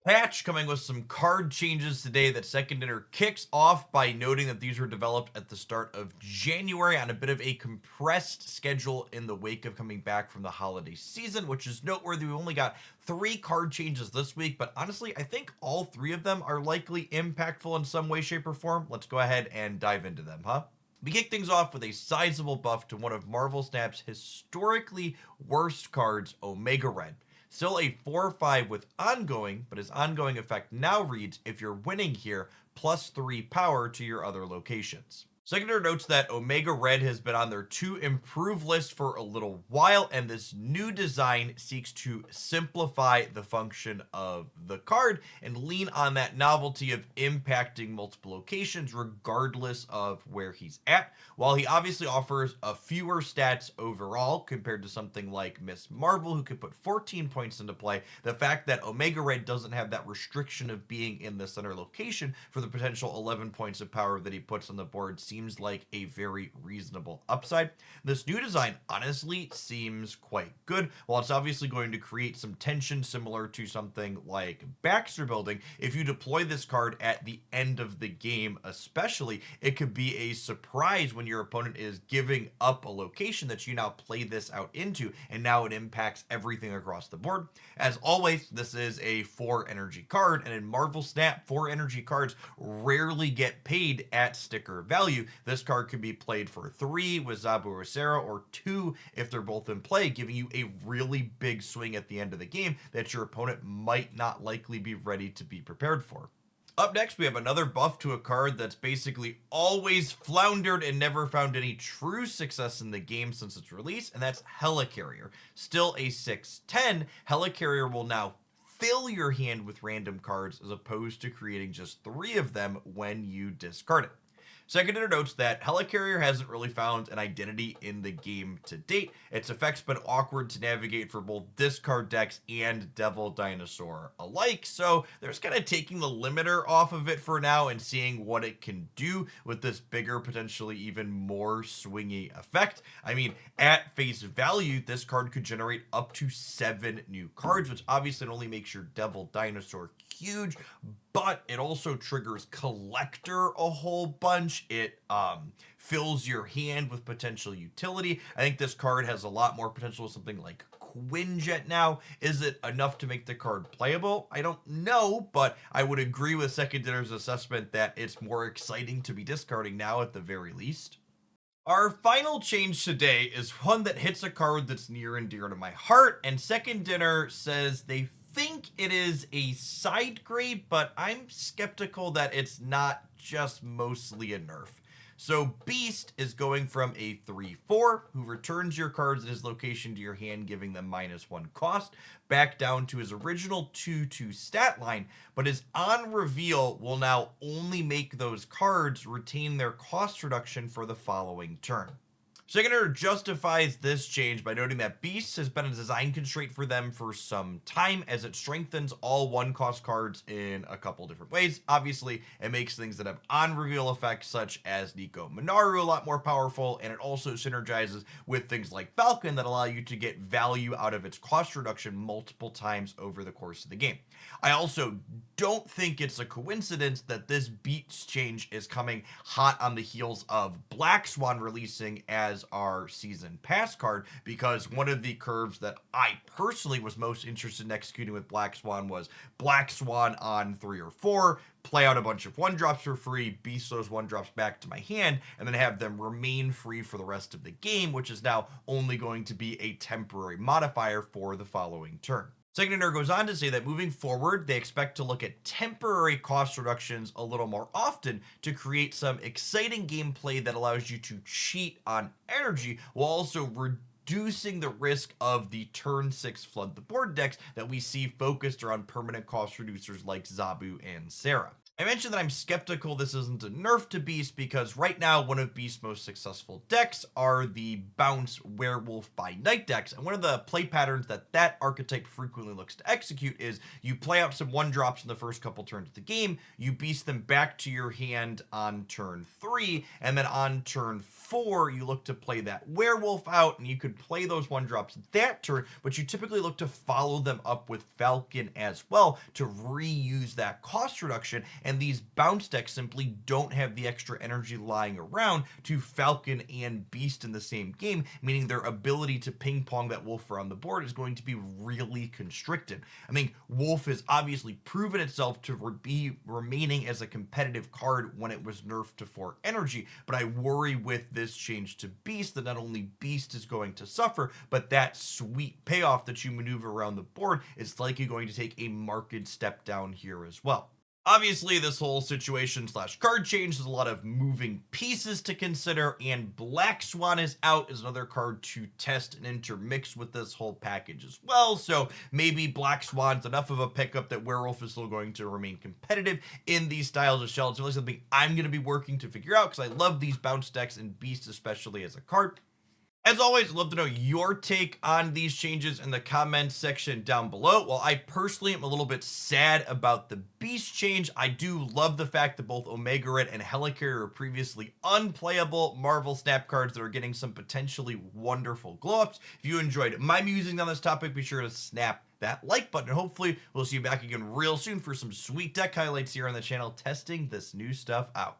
Patch coming with some card changes today that Second Dinner kicks off by noting that these were developed at the start of January on a bit of a compressed schedule in the wake of coming back from the holiday season, which is noteworthy. We only got 3 card changes this week, but honestly, I think all 3 of them are likely impactful in some way, shape, or form. Let's go ahead and dive into them, huh? We kick things off with a sizable buff to one of Marvel Snap's historically worst cards, Omega Red. Still a 4/5 with ongoing, but his ongoing effect now reads if you're winning here, +3 power to your other locations. Secondary notes that Omega Red has been on their to improve list for a little while, and this new design seeks to simplify the function of the card and lean on that novelty of impacting multiple locations regardless of where he's at. While he obviously offers a fewer stats overall compared to something like Miss Marvel, who could put 14 points into play, the fact that Omega Red doesn't have that restriction of being in the center location for the potential 11 points of power that he puts on the board seems like a very reasonable upside. This new design honestly seems quite good. While it's obviously going to create some tension similar to something like Baxter Building, if you deploy this card at the end of the game especially, it could be a surprise when your opponent is giving up a location that you now play this out into, and now it impacts everything across the board. As always, this is a 4 energy card, and in Marvel Snap, 4 energy cards rarely get paid at sticker value. This card can be played for 3 with Zabu Rosera, or 2 if they're both in play, giving you a really big swing at the end of the game that your opponent might not likely be ready to be prepared for. Up next, we have another buff to a card that's basically always floundered and never found any true success in the game since its release, and that's Helicarrier. Still a 6/10, Helicarrier will now fill your hand with random cards as opposed to creating just 3 of them when you discard it. Secondary notes that Helicarrier hasn't really found an identity in the game to date. Its effect's been awkward to navigate for both discard decks and Devil Dinosaur alike, so there's kind of taking the limiter off of it for now and seeing what it can do with this bigger, potentially even more swingy effect. I mean, at face value, this card could generate up to 7 new cards, which obviously only makes your Devil Dinosaur huge, but it also triggers Collector a whole bunch. It fills your hand with potential utility. I think this card has a lot more potential with something like Quinjet now. Is it enough to make the card playable? I don't know, but I would agree with Second Dinner's assessment that it's more exciting to be discarding now at the very least. Our final change today is one that hits a card that's near and dear to my heart, and Second Dinner says they think it is a side grade, but I'm skeptical that it's not just mostly a nerf. So Beast is going from a 3/4, who returns your cards at his location to your hand, giving them -1 cost, back down to his original 2/2 stat line, but his on reveal will now only make those cards retain their cost reduction for the following turn. Schigener justifies this change by noting that Beast has been a design constraint for them for some time, as it strengthens all 1 cost cards in a couple different ways. Obviously, it makes things that have on-reveal effects such as Nico Minaru a lot more powerful, and it also synergizes with things like Falcon that allow you to get value out of its cost reduction multiple times over the course of the game. I also don't think it's a coincidence that this Beast change is coming hot on the heels of Black Swan releasing as our season pass card, because one of the curves that I personally was most interested in executing with Black Swan was Black Swan on 3 or 4, play out a bunch of 1-drops for free, beast those 1-drops back to my hand, and then have them remain free for the rest of the game, which is now only going to be a temporary modifier for the following turn. Segnator goes on to say that moving forward, they expect to look at temporary cost reductions a little more often to create some exciting gameplay that allows you to cheat on energy while also reducing the risk of the turn 6 flood the board decks that we see focused around permanent cost reducers like Zabu and Sarah. I mentioned that I'm skeptical this isn't a nerf to Beast because right now one of Beast's most successful decks are the Bounce Werewolf by Night decks, and one of the play patterns that that archetype frequently looks to execute is you play out some 1-drops in the first couple turns of the game, you Beast them back to your hand on turn 3, and then on turn 4 you look to play that Werewolf out, and you could play those 1-drops that turn, but you typically look to follow them up with Falcon as well to reuse that cost reduction, and these bounce decks simply don't have the extra energy lying around to Falcon and Beast in the same game, meaning their ability to ping pong that Wolf around the board is going to be really constricted. I mean, Wolf has obviously proven itself to be remaining as a competitive card when it was nerfed to 4 energy, but I worry with this change to Beast that not only Beast is going to suffer, but that sweet payoff that you maneuver around the board is likely going to take a marked step down here as well. Obviously, this whole situation slash card change has a lot of moving pieces to consider, and Black Swan is out as another card to test and intermix with this whole package as well. So maybe Black Swan's enough of a pickup that Werewolf is still going to remain competitive in these styles of shell. It's really something I'm going to be working to figure out because I love these bounce decks and Beast especially as a card. As always, I'd love to know your take on these changes in the comments section down below. While I personally am a little bit sad about the Beast change, I do love the fact that both Omega Red and Helicarrier are previously unplayable Marvel Snap cards that are getting some potentially wonderful glow-ups. If you enjoyed my musings on this topic, be sure to snap that like button, and hopefully we'll see you back again real soon for some sweet deck highlights here on the channel testing this new stuff out.